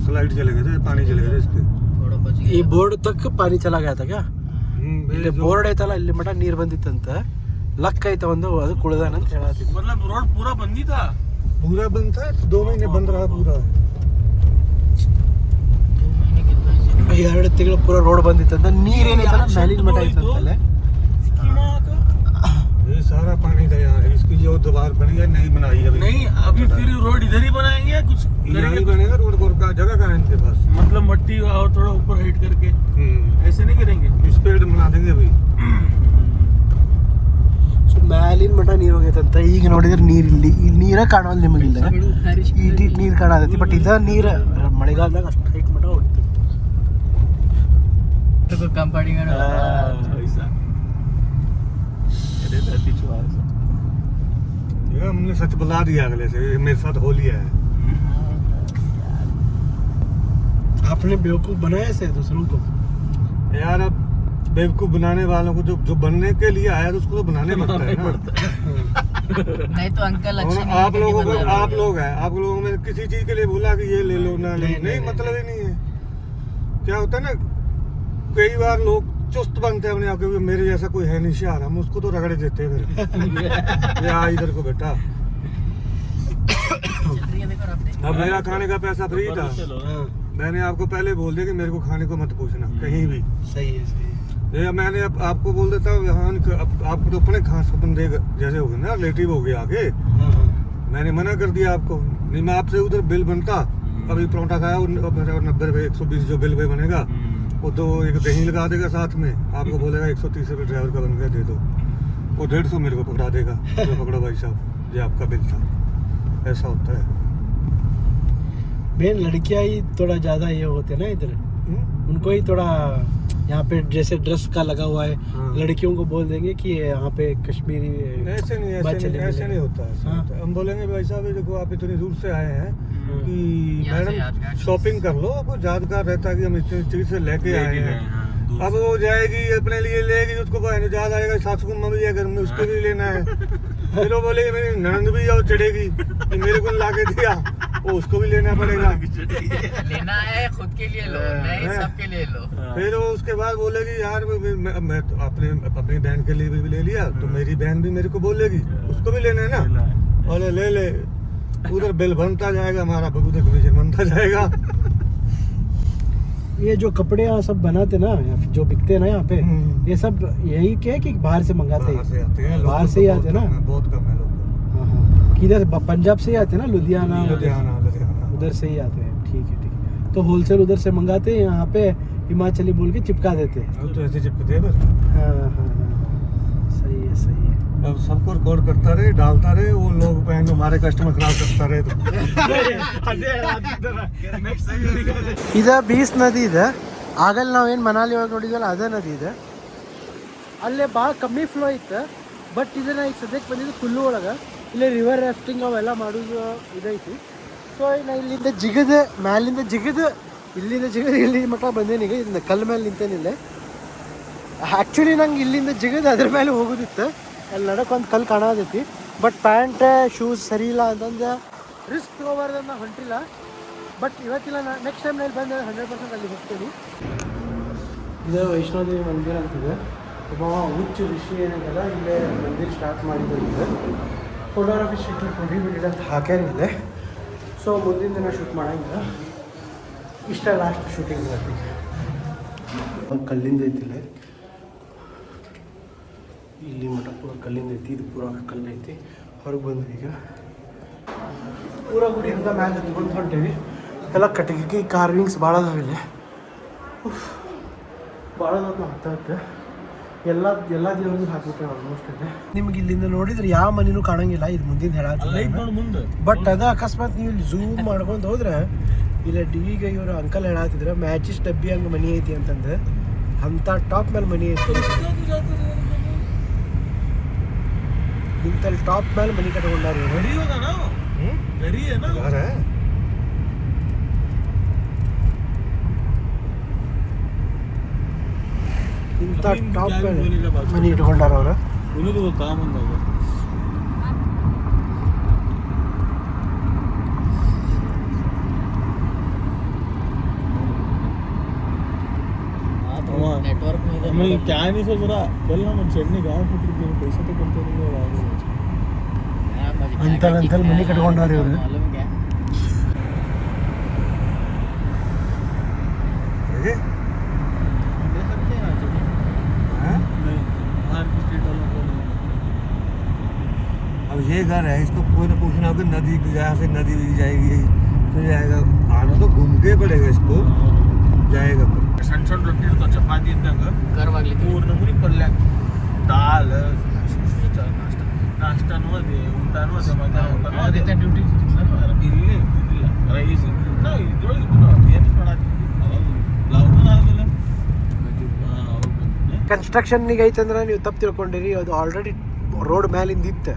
Slide चले गए थे, पानी चले गए थे इसके। थोड़ा बच गया। ಈ ಬೋರ್ಡ್ ತಕ್ಕ ಪಾನಿ ಚಲಾಗೈತ क्या ಇಲ್ಲಿ ಬೋರ್ಡ್ ಐತಲ್ಲ ಇಲ್ಲಿ ಮಟ ನೀರ್ ಬಂದಿತ್ತಂತ ಲಕ್ ಐತ ಒಂದು ಅದು ಕುಳದಾನ ಅಂತ ಹೇಳತ್ತಿದ್ರು मतलब रोड पूरा बंद ही था। पूरा बंद था, 2 महीने बंद रहा पूरा। 2 महीने कितना है? 2 ತಿಂಗಳು ಪೂರ ರೋಡ್ ಬಂದಿತ್ತಂತ ನೀರೇನೈತಲ್ಲ ಮ್ಯಾಲಿನ ಮಟ ಐತಂತಲ್ಲ ये सारा पानी था यहाँ। इसकी जो दीवार बनी है नहीं बनाई अभी। नहीं अभी फिर रोड इधर ही बनाएंगे या कुछ यहाँ ही बनेगा रोड का जगह कहाँ है इनके पास? मतलब मट्टी और थोड़ा ऊपर हाइट करके ऐसे नहीं करेंगे। इस पेड़ बना देंगे अभी। ಸೊ ಮ್ಯಾಲಿನ ಮಟ ನೀರು ಹೋಗೈತಂತ ಈಗ ನೋಡಿದ್ರೆ ನೀರು ಇಲ್ಲಿ ನೀರೇ ಕಾಣೋಲ್ಲ ನಿಮಗಿಲ್ಲ ಈ ನೀರು ಕಾಣತೈತಿ ಬಟ್ ಇದ ನೀರು ಮಳೆಗಾಲದಾಗ ಅಷ್ಟು ಹೈಟ್ ಮಟ ಹೋಗ್ತದೆ तो कम पड़ेगा ना। ऐसा अरे धरती चुहार सा। ये हमने सच बुला दिया अगले से, ये मेरे साथ हो लिया है। आपने बेवकूफ बनाया से दूसरों को यार अब बेवकूफ बनाने वालों को जो बनने के लिए आया तो उसको तो बनाने पड़ता है ना। नहीं तो अंकल अच्छे नहीं आप लोगों को, आप लोग हैं, आप लोगों में किसी चीज के लिए बोला कि ये ले लो ना ले, नहीं मतलब ही नहीं है। क्या होता है ना, कई बार लोग चुस्त बनते हैं अपने आप के, मेरे जैसा कोई है नहीं शार, हम उसको तो रगड़े देते हैं फिर ये आ इधर को बेटा। अब मेरा खाने का पैसा फ्री था, मैंने आपको पहले बोल दिया कि मेरे को खाने को मत पूछना कहीं भी। सही है ये मैंने आपको बोल देता हूँ यहाँ आपको तो अपने खास बंदे जैसे हो गए ना, रिलेटिव हो गए आगे। मैंने मना कर दिया आपको, नहीं मैं आपसे उधर बिल बनता, अभी परोंठा खाया 90 रुपये 120 जो बिल पे बनेगा वो तो एक दही लगा देगा साथ में, आपको बोलेगा 130 रुपये ड्राइवर का बन गया दे दो, वो 150 मेरे को पकड़ा देगा। तो पकड़ो भाई साहब ये आपका बिल था। ऐसा होता है। मेन लड़कियां ही थोड़ा ज़्यादा ये होते हैं ना इधर, उनको ही थोड़ा यहाँ पे जैसे ड्रेस का लगा हुआ है लड़कियों को बोल देंगे कि यहाँ पे कश्मीरी ऐसे नहीं होता है। हम बोलेंगे भाई साहब देखो आप इतनी दूर से आए हैं कि मैडम शॉपिंग कर लो, आपको यादगार रहता है कि हम इतनी चीज से लेके आए हैं। अब वो जाएगी अपने लिए लेगी, उसको याद आएगा सासू मम्मी भी है घर में, उसको भी लेना है। फिर वो बोलेगी मेरी ननद भी जाओ चढ़ेगी कि मेरे को ला के दिया, वो उसको भी लेना पड़ेगा। लेना है खुद के लिए लो, नहीं सबके लिए लो। फिर वो उसके बाद बोलेगी यार मैं तो अपनी बहन के लिए भी ले लिया तो मेरी बहन भी मेरे को बोलेगी उसको भी लेना है ना, बोले ले ले, उधर बिल बनता जाएगा हमारा, उधर कमीशन बनता जाएगा। ये जो कपड़े यहाँ सब बनाते ना, जो बिकते हैं ना यहाँ पे, ये सब यही के कि बाहर से मंगाते हैं? बाहर से ही आते हैं ना, बहुत कम है लोग। किधर पंजाब से ही आते हैं ना, लुधियाना उधर से ही आते हैं। ठीक है तो होलसेल उधर से मंगाते हैं, यहाँ पे हिमाचली बोल के चिपका देते हैं। तो ऐसे चिपकते हैं। हाँ सही है अब सबको रिकॉर्ड करता रहे, डालता रहे, वो लोग पहन हमारे कस्टमर खराब करता रहे तो ಇದು ಬೀಸ್ ನದಿ ಇದೆ, ಆಗಲ್ಲಿ ನಾವೇನು ಮನಾಲಿ ಒಳಗೆ ನೋಡಿದ್ವಲ್ಲ ಅದೇ ನದಿ ಇದೆ, ಅಲ್ಲೇ ಭಾಳ ಕಮ್ಮಿ ಫ್ಲೋ ಇತ್ತು. ಬಟ್ ಇದನ್ನ ಈಗ ಸದ್ಯಕ್ಕೆ ಬಂದಿದ್ದು ಕುಲ್ಲು ಒಳಗೆ, ಇಲ್ಲಿ ರಿವರ್ ರಾಫ್ಟಿಂಗ್ ಅವೆಲ್ಲ ಮಾಡೋದು ಇದೈತಿ. ಸೊ ನಾ ಇಲ್ಲಿಂದ ಜಿಗದು ಮ್ಯಾಲಿಂದ ಜಿಗದು ಇಲ್ಲಿಂದ ಜಿಗದು ಇಲ್ಲಿ ಮಟ್ಟ ಬಂದೇನಿ, ಈಗ ಇಲ್ಲಿಂದ ಕಲ್ಲು ಮೇಲೆ ನಿಂತೇನಿಲ್ಲ. ಆ್ಯಕ್ಚುಲಿ ನಂಗೆ ಇಲ್ಲಿಂದ ಜಿಗದು ಅದ್ರ ಮೇಲೆ ಹೋಗೋದಿತ್ತು, ಅಲ್ಲಿ ನಡಕ್ಕೆ ಒಂದು ಕಲ್ಲು ಕಾಣತೈತಿ. ಬಟ್ ಪ್ಯಾಂಟ್ ಶೂಸ್ ಸರಿ ಇಲ್ಲ ಅಂತಂದು ರಿಸ್ಕ್ ತೊಗೋಬಾರ್ದನ್ನ ಹೊಂಟಿಲ್ಲ. ಬಟ್ ಇವತ್ತಿಲ್ಲ, ನೆಕ್ಸ್ಟ್ ಟೈಮ್ ನಾನು ಬಂದರೆ 100% ಅಲ್ಲಿ ಹೋಗ್ತೀನಿ. ಇದು ವೈಷ್ಣೋದೇವಿ ಮಂದಿರ ಅಂತಿದೆ. ಒಬ್ಬ ಹುಚ್ಚು ಋಷಿ ಏನಾಗಲ್ಲ ಇಲ್ಲೇ ಮಂದಿರ ಸ್ಟಾರ್ಟ್ ಮಾಡಿದ್ದಂತೆ. ಫೋಟೋಗ್ರಫಿ ಶೂಟಿಂಗ್ ಪ್ರೊಹಿಬಿಟೆಡ್ ಅಂತ ಹಾಕ್ಯಾರಿಲ್ಲೇ. ಸೊ ಮುಂದಿನ ದಿನ ಶೂಟ್ ಮಾಡೋಂಗಿಲ್ಲ, ಇಷ್ಟ ಲಾಸ್ಟ್ ಶೂಟಿಂಗ್ ಇರತ್ತೆ. ಕಲ್ಲಿಂದ ಐತಿಲ್ಲ, ಇಲ್ಲಿ ಮಠ ಪೂರ ಕಲ್ಲಿಂದ ಐತಿ, ಇದು ಪೂರ ಕಲ್ಲೈತಿ. ಹೊರಗೆ ಬಂದ್ವಿ ಈಗ, ಪೂರ ಗುಡಿ ಅಂತ ಮ್ಯಾಲೆ ಹತ್ಕೊಂಡು ಹೊಂಟೇವಿ. ಎಲ್ಲ ಕಟ್ಟಿಗೆ ಕಾರ್ವಿಂಗ್ಸ್ ಭಾಳ ಅದಾವಿಲ್ಲ, ಭಾಳ ಅದಾವ. ಹತ್ತತ್ತೆ ಎಲ್ಲ ದೇವ್ರಿಗೂ ಹಾಕ್ಬಿಟ್ಟೆ ಆಲ್ಮೋಸ್ಟ್ ಇದೆ. ನಿಮ್ಗೆ ಇಲ್ಲಿಂದ ನೋಡಿದ್ರೆ ಯಾವ ಮನೆಯೂ ಕಾಣಂಗಿಲ್ಲ, ಇದು ಮುಂದಿನ ಹೇಳತ್ತಿಲ್ಲ. ಬಟ್ ಅದು ಅಕಸ್ಮಾತ್ ನೀವು ಇಲ್ಲಿ ಝೂಮ್ ಮಾಡ್ಕೊಂಡು ಹೋದ್ರೆ ಇಲ್ಲ ಈಗ ಇವರು ಅಂಕಲ್ ಹೇಳತ್ತಿದ್ರೆ ಮ್ಯಾಚಿಸ್ ಡಬ್ಬಿ ಹಂಗೆ ಮನೆ ಐತಿ ಅಂತಂದು, ಅಂಥ ಟಾಪ್ ಮೇಲೆ ಮನೆ ಐತಿ. ಇಂಥಲ್ಲಿ ಟಾಪ್ ಮೇಲೆ ಮನೆ ಕಟ್ಕೊಂಡಾರ ಇಂಥ ಟಾಪ್ ಮೇಲೆ ಮನೆ ಇಟ್ಕೊಂಡಾರ ಅವರು. मैं क्या नहीं सोच रहा कल हम चढ़ने गाँव ಕೊಟ್ಟಿರ್ತೀವಿ पैसा तो करते ಅಂತಲ್ಲಿ ಮನೆ ಕಟ್ಕೊಂಡವ್ರು ಇವರು. अब ये घर है, इसको कोई ना पूछना होगा नदी यहाँ से नदी भी जाएगी तो जाएगा, आना तो घूम के पड़ेगा इसको, जाएगा ಸಣ್ಣ ಸಣ್ಣ ರೊಟ್ಟಿ ಇರ್ತಾವ ಚಪಾತಿ ಇದ್ದಂಗ ಕರ್ವಾಗ್ಲಿಕ್ಕೆ ಮೂರು ನಮೂನಿ ಪಲ್ಯ ದಾಲ್ ನಾಷ್ಟಾನು ಅದೇ ಊಟನೂ ಅದೇ ಮಧ್ಯಾಹ್ನ ಊಟನೂ ಅದೇ ಡ್ಯೂಟಿ ಇಲ್ಲಿ ಇದ್ದಿಲ್ಲ ರೈಸ್ ನಾವು ಇದ್ರೊಳಗೆ ಏನು ಮಾಡೋದು ಲಾಕ್ಡೌನ್ ಆದಮೇಲೆ ಕನ್ಸ್ಟ್ರಕ್ಷನ್ನಿಗೆ ಐತಂದ್ರೆ ನೀವು ತಪ್ಪು ತಿಳ್ಕೊಂಡಿರಿ, ಅದು ಆಲ್ರೆಡಿ ರೋಡ್ ಮ್ಯಾಲಿಂದ ಇತ್ತು.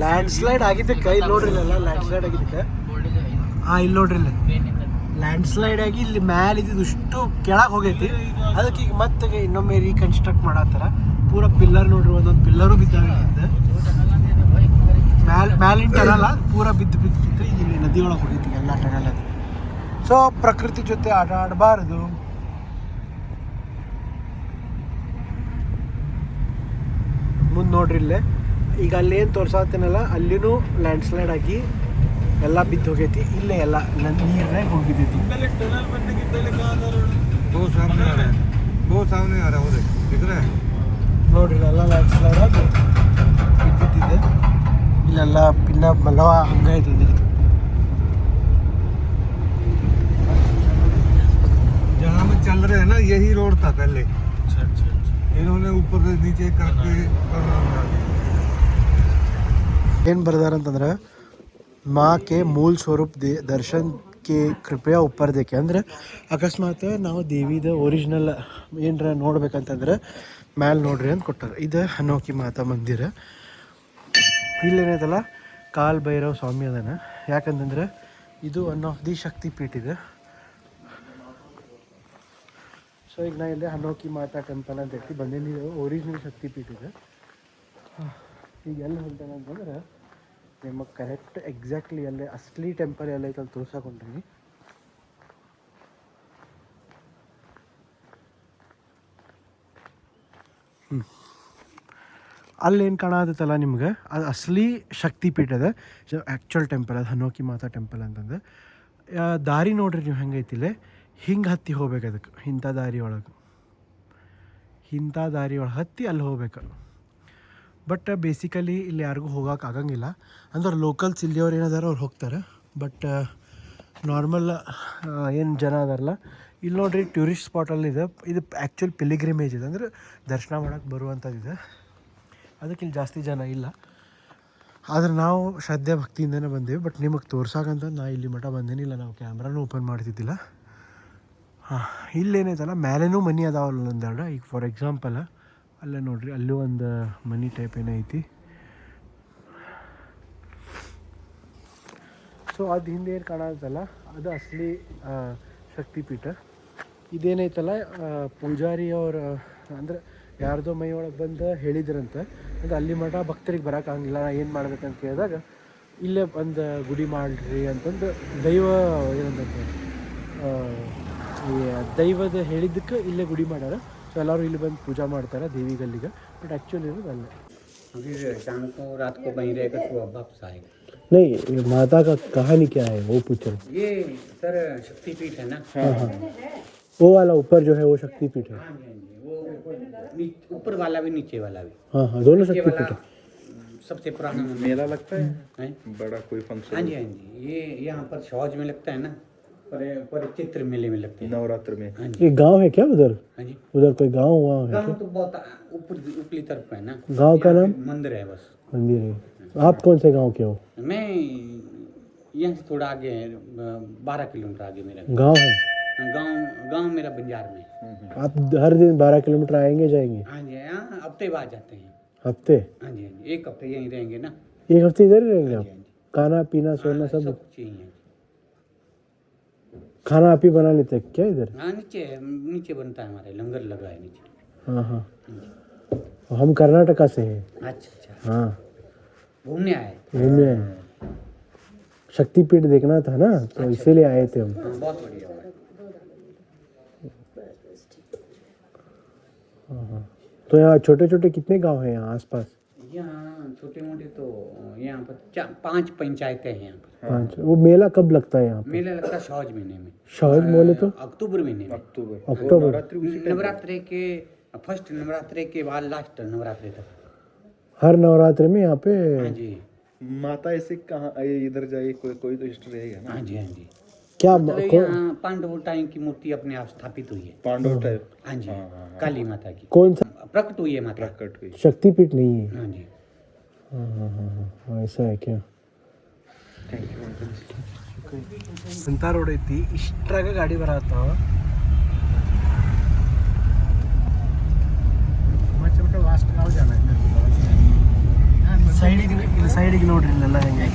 ಲ್ಯಾಂಡ್ ಸ್ಲೈಡ್ ಆಗಿದ್ದಕ್ಕೆ ಇಲ್ಲಿ ನೋಡ್ರಿ, ಇಲ್ಲ ಲ್ಯಾಂಡ್ ಸ್ಲೈಡ್ ಆಗಿದ್ದಕ್ಕೆ ಇಲ್ಲಿ ನೋಡ್ರಿ, ಇಲ್ಲ ಲ್ಯಾಂಡ್ ಸ್ಲೈಡ್ ಆಗಿ ಇಲ್ಲಿ ಮ್ಯಾಲ ಇದ್ದಿದ್ದು ಇಷ್ಟು ಕೆಳಗೆ ಹೋಗೈತಿ. ಅದಕ್ಕೆ ಈಗ ಮತ್ತೆ ಇನ್ನೊಮ್ಮೆ ರೀಕನ್ಸ್ಟ್ರಕ್ಟ್ ಮಾಡತ್ತಾರ. ಪೂರ ಪಿಲ್ಲರ್ ನೋಡ್ರಿ, ಒಂದೊಂದು ಪಿಲ್ಲರು ಬಿದ್ದಾವೆ. ಮ್ಯಾಲಿನ ಟನಲ್ ಪೂರ ಬಿದ್ದು ಇಲ್ಲಿ ನದಿ ಒಳಗೆ ಹೋಗೈತಿ ಎಲ್ಲ ಟನಲ್ ಅದು. ಸೊ ಪ್ರಕೃತಿ ಜೊತೆ ಆಟ ಆಡಬಾರ್ದು. ಮುಂದೆ ನೋಡ್ರಿ ಇಲ್ಲೇ ಈಗ ಅಲ್ಲೇನು ತೋರ್ಸಾತೇನಲ್ಲ ಅಲ್ಲಿನೂ ಲ್ಯಾಂಡ್ ಸ್ಲೈಡ್ ಆಗಿ ಎಲ್ಲ ಬಿದ್ದು ಹೋಗೈತಿ. ಇಲ್ಲೇ ಎಲ್ಲ ನೀರೇ ಹೋಗಿದ್ದೈತಿ. वो सामने आ रहा है, वो सामने आ रहा है, वो दिख रहा है ನೋಡ್ರಿ ಎಲ್ಲ ಲ್ಯಾಂಡ್ ಸ್ಲೈಡ್ ಆಗಿ ಬಿದ್ದಿದೆ. ಇಲ್ಲೆಲ್ಲ ಪಿನ್ನ ಮಲವ ಹಂಗೈತೆ. जहाँ में चल रहे हैं ना यही रोड था पहले, इन्होंने ऊपर से नीचे करके ಏನು ಬರ್ದಾರಂತಂದ್ರೆ ಮಾ ಕೆ ಮೂಲ ಸ್ವರೂಪ್ ದರ್ಶನ್ ಕೆ ಕೃಪೆಯ ಉಪ್ಪರ್ ದೇಕೆ ಅಂದ್ರೆ ಅಕಸ್ಮಾತ್ ನಾವು ದೇವಿದ ಒರಿಜಿನಲ್ ಏನರ ನೋಡ್ಬೇಕಂತಂದ್ರೆ ಮ್ಯಾಲೆ ನೋಡ್ರಿ ಅಂತ ಕೊಟ್ಟಾರ. ಇದು ಹನೋಕಿ ಮಾತಾ ಮಂದಿರ. ಇಲ್ಲೇನೈತಲ್ಲ ಕಾಲ್ ಭೈರವ್ ಸ್ವಾಮಿ ಅದನ. ಯಾಕಂತಂದ್ರೆ ಇದು ಒನ್ ಆಫ್ ದಿ ಶಕ್ತಿ ಪೀಠ ಇದೆ. ಸೊ ಈಗ ನಾ ಇಲ್ಲೇ ಹನೋಕಿ ಮಾತಾ ಟೆಂಪಲ್ ಅಂತ ಹೇಳ್ತಿ ಬಂದೇನಿ. ಒರಿಜಿನಲ್ ಶಕ್ತಿ ಪೀಠ ಇದೆ. ಈಗ ಎಲ್ಲಿ ಹೊಂಟಾನೆ ಅಂತಂದ್ರೆ ನಿಮಗೆ ಕರೆಕ್ಟ್ ಎಕ್ಸಾಕ್ಟ್ಲಿ ಅಲ್ಲೇ ಅಸ್ಲಿ ಟೆಂಪಲ್ ಎಲ್ಲ ಐತೆ ಅಲ್ಲಿ ತೋರ್ಸಾಕೊಂಡ್ರಿ. ಅಲ್ಲೇನು ಕಾಣತ್ತಲ್ಲ ನಿಮ್ಗೆ ಅದು ಅಸಲಿ ಶಕ್ತಿ ಪೀಠ ಅದ, ಆ್ಯಕ್ಚುಯಲ್ ಟೆಂಪಲ್ ಅದು ಹನೋಕಿ ಮಾತಾ ಟೆಂಪಲ್ ಅಂತಂದು. ದಾರಿ ನೋಡ್ರಿ ನೀವು ಹೆಂಗೈತಿಲ್ಲೇ ಹಿಂಗೆ ಹತ್ತಿ ಹೋಗ್ಬೇಕು. ಅದಕ್ಕೆ ಇಂಥ ದಾರಿ ಒಳಗೆ ಹತ್ತಿ ಅಲ್ಲಿ ಹೋಗ್ಬೇಕು. ಬಟ್ ಬೇಸಿಕಲಿ ಇಲ್ಲಿ ಯಾರಿಗೂ ಹೋಗೋಕೆ ಆಗಂಗಿಲ್ಲ. ಅಂದ್ರೆ ಲೋಕಲ್ಸ್ ಇಲ್ಲಿಯವ್ರು ಏನಾದಾರ ಅವ್ರು ಹೋಗ್ತಾರೆ. ಬಟ್ ನಾರ್ಮಲ್ ಏನು ಜನ ಅದಾರಲ್ಲ ಇಲ್ಲಿ ನೋಡ್ರಿ ಟೂರಿಸ್ಟ್ ಸ್ಪಾಟಲ್ಲಿದೆ. ಇದು ಆ್ಯಕ್ಚುಲ್ ಪಿಲಿಗ್ರಿಮೇಜ್ ಇದೆ, ಅಂದರೆ ದರ್ಶನ ಮಾಡೋಕ್ಕೆ ಬರುವಂಥದ್ದಿದೆ. ಅದಕ್ಕೆ ಇಲ್ಲಿ ಜಾಸ್ತಿ ಜನ ಇಲ್ಲ. ಆದರೆ ನಾವು ಶ್ರದ್ಧೆ ಭಕ್ತಿಯಿಂದನೇ ಬಂದೇವೆ. ಬಟ್ ನಿಮಗೆ ತೋರ್ಸಾಕಂತ ನಾ ಇಲ್ಲಿ ಮಠ ಬಂದೇನಿಲ್ಲ, ನಾವು ಕ್ಯಾಮ್ರಾನೂ ಓಪನ್ ಮಾಡ್ತಿದ್ದಿಲ್ಲ. ಇಲ್ಲೇನೈತಲ್ಲ ಮೇಲೇನೂ ಮನೆ ಅದಾವಲ್ಲ ಒಂದೆರಡು. ಈಗ ಫಾರ್ ಎಕ್ಸಾಂಪಲ್ ಅಲ್ಲೇ ನೋಡ್ರಿ, ಅಲ್ಲೂ ಒಂದು ಮನಿ ಟೈಪ್ ಏನೈತಿ. ಸೊ ಅದು ಹಿಂದೆ ಏನು ಕಾಣತ್ತಲ್ಲ ಅದು ಅಸಲಿ ಶಕ್ತಿಪೀಠ. ಇದೇನೈತಲ್ಲ ಪೂಜಾರಿ ಅವ್ರ ಅಂದರೆ ಯಾರ್ದೋ ಮೈ ಒಳಗೆ ಬಂದು ಹೇಳಿದ್ರಂತೆ, ಅಂದರೆ ಅಲ್ಲಿ ಮಠ ಭಕ್ತರಿಗೆ ಬರೋಕ್ಕಾಗಿಲ್ಲ, ನಾ ಏನು ಮಾಡ್ಬೇಕಂತ ಕೇಳಿದಾಗ ಇಲ್ಲೇ ಒಂದು ಗುಡಿ ಮಾಡಿರಿ ಅಂತಂದು ದೈವ ಏನಂತಂದ್ರೆ ಈ ದೈವದ ಹೇಳಿದ್ದಕ್ಕೆ ಇಲ್ಲೇ ಗುಡಿ ಮಾಡ್ಯಾರ. ಸೊ ಎಲ್ಲರೂ ಇಲ್ಲಿ ಬಂದು पूजा ಮಾಡ್ತಾರೆ ದೇವಿಗಲ್ಲಿಗೆ. ಬಟ್ ಆ್ಯಕ್ಚುಲಿ ಇರೋದು ಅಲ್ಲೇ. अभी शाम को रात को वहीं रहेगा, सुबह वापस आएगा। नहीं, माता का कहानी क्या है वो पूछ रहे. ये सर शक्तिपीठ है ना। हाँ, वो वाला ऊपर जो है वो शक्तिपीठ है. हाँ जी, वो ऊपर वाला भी नीचे वाला भी। हाँ, दोनों शक्तिपीठ है. सबसे पुराना मेला लगता है बड़ा कोई फंक्शन। हाँ जी, ये यहाँ पर शौज में लगता है ना, पर चित्र मेले में लगते हैं नवरात्र में। हाँ जी, ये गांव है क्या उधर? हाँ जी, उधर कोई गांव हुआ है? गाँव तो बहुत ऊपरी तरफ है ना। गांव का नाम? मंदिर है बस, मंदिर है. आप कौन से गांव के हो? मैं यहाँ से थोड़ा आगे है, 12 किलोमीटर आगे मेरा गांव है. गाँव मेरा बंजार में। आप हर दिन 12 किलोमीटर आएंगे जाएंगे? हाँ जी, यहाँ हफ्ते बाद जाते हैं। हफ्ते? हाँ जी, एक हफ्ते यहीं रहेंगे ना। एक हफ्ते इधर ही रहेंगे आप? खाना पीना सोना सब चाहिए। खाना आप ही बना लेते हैं क्या इधर? हाँ, नीचे बनता है, हमारे लंगर लगा है नीचे। हाँ हाँ, हम कर्नाटका से हैं. अच्छा, हाँ, घूमने आए। घूमने आए. शक्तिपीठ देखना था ना, तो इसीलिए आए थे हम. हाँ, बहुत बढ़िया हुआ है। तो यहाँ छोटे छोटे कितने गांव हैं यहाँ आसपास? यहाँ छोटे मोटे तो यहाँ पर 5 पंचायतें हैं यहाँ पर। 5। वो मेला कब लगता है यहाँ पे? मेला लगता है शौज महीने में। शौज बोले तो अक्टूबर महीने में। अक्टूबर। नवरात्रि के फर्स्ट नवरात्रि के बाद लास्ट नवरात्रि तक। हर नवरात्रि में यहाँ पे? हाँ जी। माता ऐसे कहाँ इधर जाए, कोई तो हिस्ट्री है ना? हाँ जी हाँ जी। क्या मतलब यहाँ पांडवों टाइम की मूर्ति अपने आप स्थापित हुई है। पांडव टाइप? हाँ जी। काली माता की कौन सा? प्रकट हुई है माता। प्रकट हुई। शक्तिपीठ नहीं है? हाँ जी। हाँ, ऐसा है क्या? ಅಂತ ರೋಡ್ ಐತಿ, ಇಷ್ಟ್ರಾಗ ಗಾಡಿ ಬರತ್ತಾವ. ಲಾಸ್ಟ್ ನಾವು ಜನ ಸೈಡಿಗೆ ನೋಡ್ರಿ ಇಲ್ಲೆಲ್ಲ ಹೆಂಗೆ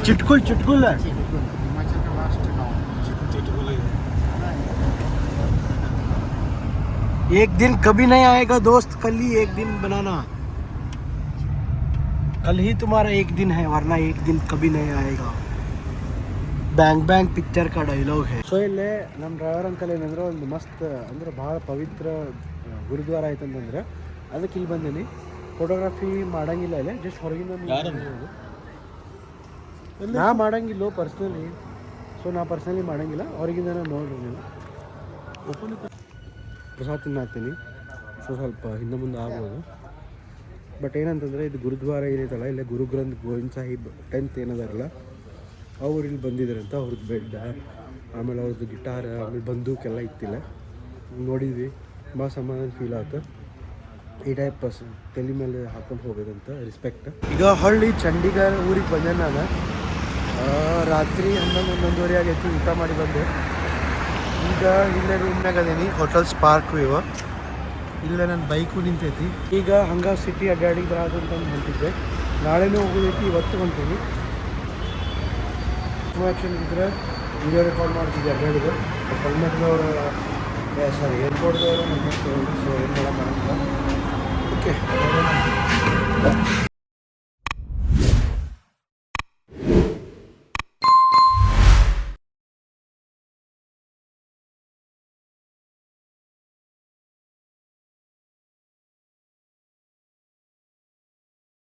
ಚಿಟ್ಕುಲ್ एक दिन कभी नहीं आएगा दोस्त, कल ही एक दिन बनाना. कल ही तुम्हारा एक दिन है, वरना एक दिन कभी नहीं आएगा. ಬ್ಯಾಂಗ್ ಬ್ಯಾಂಗ್ ಪಿಕ್ಚರ್ का ಡೈಲಾಗ್ है. ಸೊ ಇಲ್ಲೇ ನಮ್ಮ ಡ್ರೈವರ್ ಅಂಕಲ್ ಏನಂದ್ರೆ ಒಂದು ಮಸ್ತ್ ಅಂದ್ರೆ ಭಾಳ ಪವಿತ್ರ ಗುರುದ್ವಾರ ಆಯ್ತಂತಂದ್ರೆ ಅದಕ್ಕೆ ಇಲ್ಲಿ ಬಂದೀನಿ. ಫೋಟೋಗ್ರಫಿ ಮಾಡಂಗಿಲ್ಲ ಇಲ್ಲೇ, ಜಸ್ಟ್ ಹೊರಗಿಂದ ನಾ ಮಾಡಂಗಿಲ್ಲ ಪರ್ಸ್ನಲಿ. ಸೊ ನಾ ಪರ್ಸ್ನಲಿ ಮಾಡಂಗಿಲ್ಲ, ಹೊರಗಿಂದ ನೋಡ್ರಿ ನೀವು. ಪ್ರಸಾದ ತಿನ್ನಾಗ್ತೀನಿ, ಸೊ ಸ್ವಲ್ಪ ಹಿಂದೆ ಮುಂದೆ ಆಗ್ಬೋದು. ಬಟ್ ಏನಂತಂದರೆ ಇದು ಗುರುದ್ವಾರ ಏನೈತಲ್ಲ, ಇಲ್ಲೇ ಗುರು ಗ್ರಂಥ್ ಗೋವಿಂದ್ ಸಾಹಿಬ್ 10th ಏನದಾರಲ್ಲ ಅವ್ರು ಇಲ್ಲಿ ಬಂದಿದ್ದಾರಂತ. ಅವ್ರದ್ದು ಬೆಡ್, ಆಮೇಲೆ ಅವ್ರದ್ದು ಗಿಟಾರ್, ಆಮೇಲೆ ಬಂದೂಕೆಲ್ಲ ಇತ್ತಿಲ್ಲ ನೋಡಿದ್ವಿ. ಭಾಳ ಸಮಾಧಾನ ಫೀಲ್ ಆಯ್ತು. ಈ ಟೈಪ್ ತಲೆ ಮೇಲೆ ಹಾಕೊಂಡು ಹೋಗೋದಂತ ರಿಸ್ಪೆಕ್ಟ್. ಈಗ ಹಳ್ಳಿ ಚಂಡೀಗಢ ಊರಿಗೆ ಬಂದೆ ನಾನು. ರಾತ್ರಿ 11-11:30 ಆಗೈತಿ. ಊಟ ಮಾಡಿ ಬಂದೆ. ಈಗ ಇಲ್ಲೇ ರೂಮ್ನಾಗ ಅದೀನಿ, ಹೋಟೆಲ್ ಸ್ಪಾರ್ಕ್ ವ್ಯೂ. ಇಲ್ಲೇ ನನ್ನ ಬೈಕು ನಿಂತೈತಿ. ಈಗ ಹಂಗೆ ಸಿಟಿ ಅಡ್ಡಾಡಿಗೆ ಬರೋದಂತಂದು ಹೊಂಟಿದ್ದೆ. ನಾಳೆನೂ ಹೋಗೋದೈತಿ, ಇವತ್ತು ಹೊಂಟೀನಿ. ಆ್ಯಕ್ಷನ್ ಇದ್ದರೆ ವಿಡಿಯೋ ರೆಕಾರ್ಡ್ ಮಾಡ್ತಿದ್ದೆ ಅಡ್ಡಾಡಿದೆ. ಹೆಲ್ಮೆಟ್ದವರು ಸಾರಿ ಏರ್ಪೋರ್ಟ್ದವರು ಹೆಲ್ಮೆಟ್ ತೊಗೊಂಡು, ಸೊ ಏನು ಮಾಡೋಕ್ಕಾಗಲ್ಲ. ಓಕೆ.